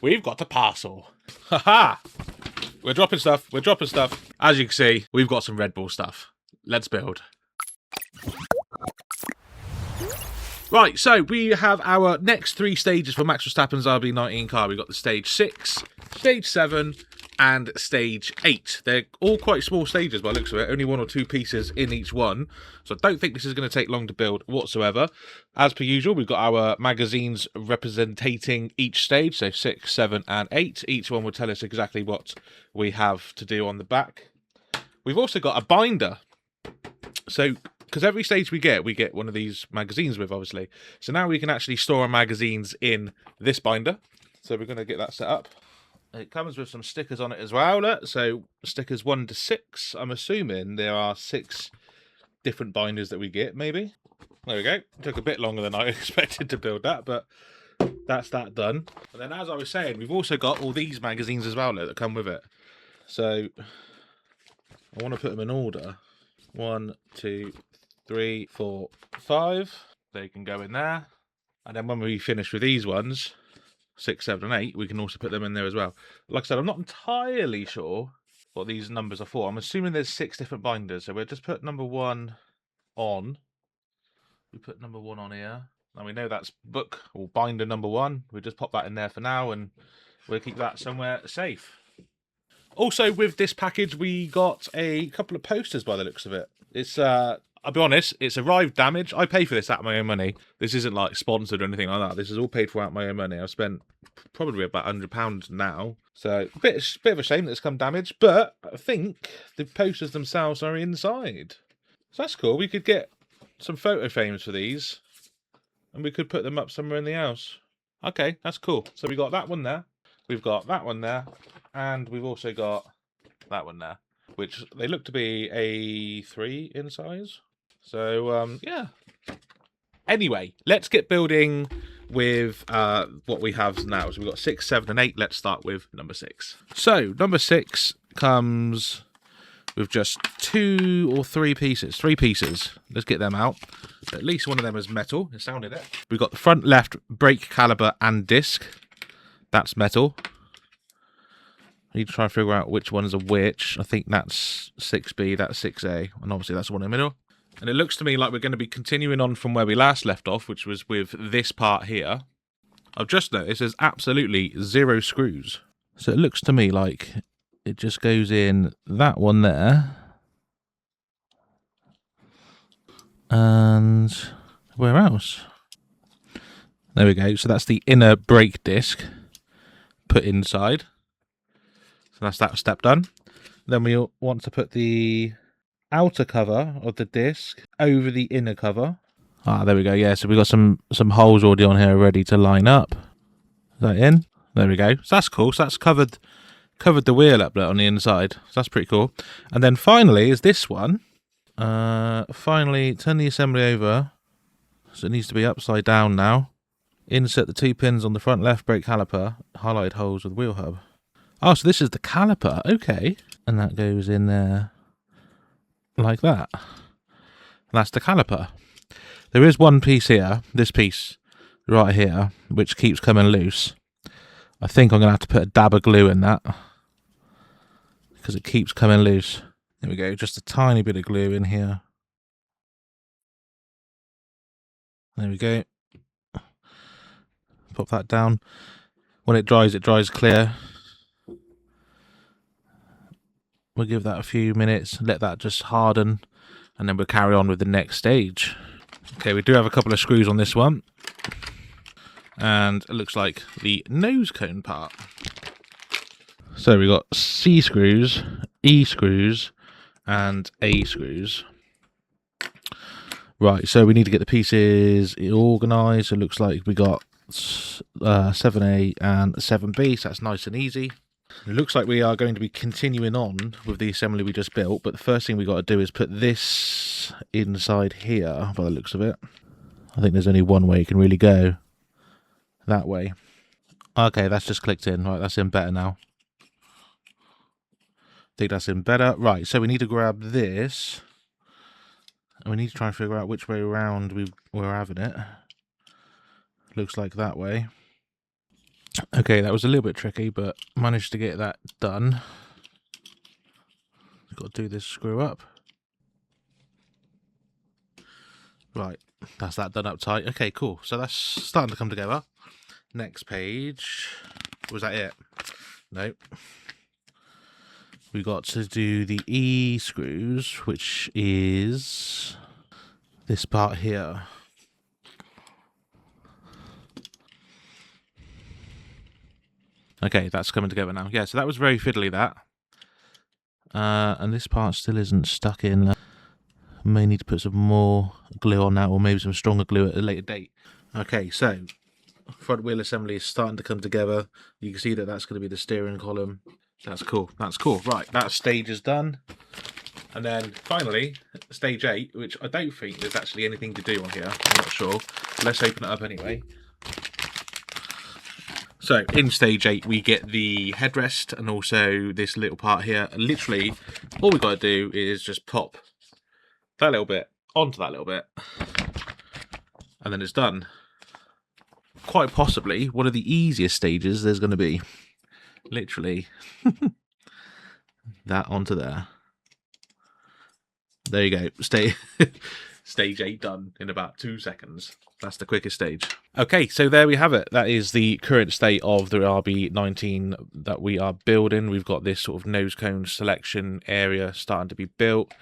we've got a parcel. Haha! We're dropping stuff. We're dropping stuff. As you can see, we've got some RedBull stuff. Let's build. Right, so we have our next 3 stages for Max Verstappen's RB19 car. We've got the stage 6, stage 7, and stage 8. They're all quite small stages by the looks of it, only 1 or 2 pieces in each one. So I don't think this is going to take long to build whatsoever. As per usual, we've got our magazines representing each stage, so 6, 7, and 8. Each one will tell us exactly what we have to do on the back. We've also got a binder. So, because every stage we get one of these magazines with, obviously. So now we can actually store our magazines in this binder. So we're going to get that set up. It comes with some stickers on it as well. Look. So stickers 1 to 6. I'm assuming there are 6 different binders that we get, maybe. There we go. It took a bit longer than I expected to build that, but that's that done. And then, as I was saying, we've also got all these magazines as well, look, that come with it. So I want to put them in order. 1, 2, 3, 4, 5. They can go in there. And then when we finish with these ones, 6, 7, and 8, we can also put them in there as well. Like I said, I'm not entirely sure what these numbers are for. I'm assuming there's 6 different binders. So we'll just put number 1 on. We put number 1 on here. And we know that's book or binder number 1. We'll just pop that in there for now and we'll keep that somewhere safe. Also, with this package, we got a couple of posters by the looks of it. It's, I'll be honest, it's arrived damaged. I pay for this out of my own money. This isn't like sponsored or anything like that. This is all paid for out of my own money. I've spent probably about £100 now. So, a bit of a shame that it's come damaged, but I think the posters themselves are inside. So that's cool. We could get some photo frames for these and we could put them up somewhere in the house. Okay, that's cool. So we got that one there. We've got that one there. And we've also got that one there, which they look to be a 3 in size. So, yeah. Anyway, let's get building with what we have now. So we've got 6, 7, and 8. Let's start with number 6. So, number 6 comes with just 2 or 3 pieces. 3 pieces. Let's get them out. At least one of them is metal. It sounded it. We've got the front left brake caliper and disc. That's metal. I need to try and figure out which ones are which. I think that's 6B, that's 6A, and obviously that's the one in the middle. And it looks to me like we're going to be continuing on from where we last left off, which was with this part here. I've just noticed there's absolutely 0 screws. So it looks to me like it just goes in that one there. And where else? There we go. So that's the inner brake disc put inside. So that's that step done. Then we want to put the outer cover of the disc over the inner cover. Ah, there we go. Yeah, so we've got some holes already on here ready to line up. Is that in? There we go. So that's cool. So that's covered the wheel up there on the inside. So that's pretty cool. And then finally is this one. Finally, turn the assembly over. So it needs to be upside down now. Insert the 2 pins on the front left brake caliper. Highlighted holes with wheel hub. Oh, so this is the caliper. Okay. And that goes in there like that. And that's the caliper. There is one piece here, this piece right here, which keeps coming loose. I think I'm going to have to put a dab of glue in that because it keeps coming loose. There we go, just a tiny bit of glue in here. There we go. Pop that down. When it dries clear. We'll give that a few minutes, let that just harden, and then we'll carry on with the next stage. Okay, we do have a couple of screws on this one. And it looks like the nose cone part. So we've got C screws, E screws, and A screws. Right, so we need to get the pieces organised. It looks like we got 7A and 7B, so that's nice and easy. It looks like we are going to be continuing on with the assembly we just built, but the first thing we got to do is put this inside here, by the looks of it. I think there's only one way it can really go. That way. Okay, that's just clicked in. Right, that's in better now. I think that's in better. Right, so we need to grab this. And we need to try and figure out which way around we're having it. Looks like that way. Okay, that was a little bit tricky, but managed to get that done. Got to do this screw up. Right, that's that done up tight. Okay, cool. So that's starting to come together. Next page. Was that it? Nope. We got to do the E screws, which is this part here. Okay, that's coming together now. Yeah, so that was very fiddly, that. And this part still isn't stuck in. May need to put some more glue on that, or maybe some stronger glue at a later date. Okay, so front wheel assembly is starting to come together. You can see that that's going to be the steering column. That's cool. That's cool. Right, that stage is done. And then finally, stage 8, which I don't think there's actually anything to do on here. I'm not sure. Let's open it up anyway. So in stage 8, we get the headrest and also this little part here. And literally, all we've got to do is just pop that little bit onto that little bit, and then it's done. Quite possibly one of the easiest stages there's going to be. Literally, that onto there. There you go. Stage 8 done in about 2 seconds. That's the quickest stage. Okay, so there we have it. That is the current state of the RB19 that we are building. We've got this sort of nose cone selection area starting to be built.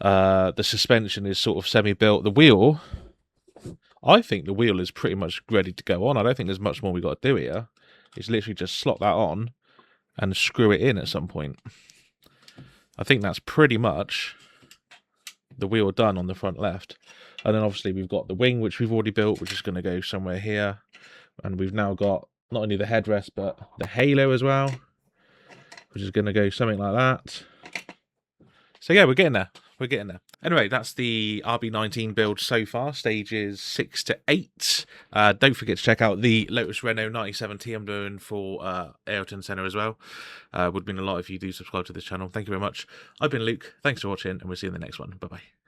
The suspension is sort of semi-built. The wheel, I think the wheel is pretty much ready to go on. I don't think there's much more we got to do here. It's literally just slot that on and screw it in at some point. I think that's pretty much the wheel done on the front left. And then obviously we've got the wing, which we've already built, which is going to go somewhere here. And we've now got not only the headrest, but the halo as well, which is going to go something like that. So yeah, we're getting there. We're getting there. Anyway, that's the RB19 build so far, stages 6 to 8. Don't forget to check out the Lotus Renault 97T I'm doing for Ayrton Senna as well. Would mean a lot if you do subscribe to this channel. Thank you very much. I've been Luke. Thanks for watching, and we'll see you in the next one. Bye-bye.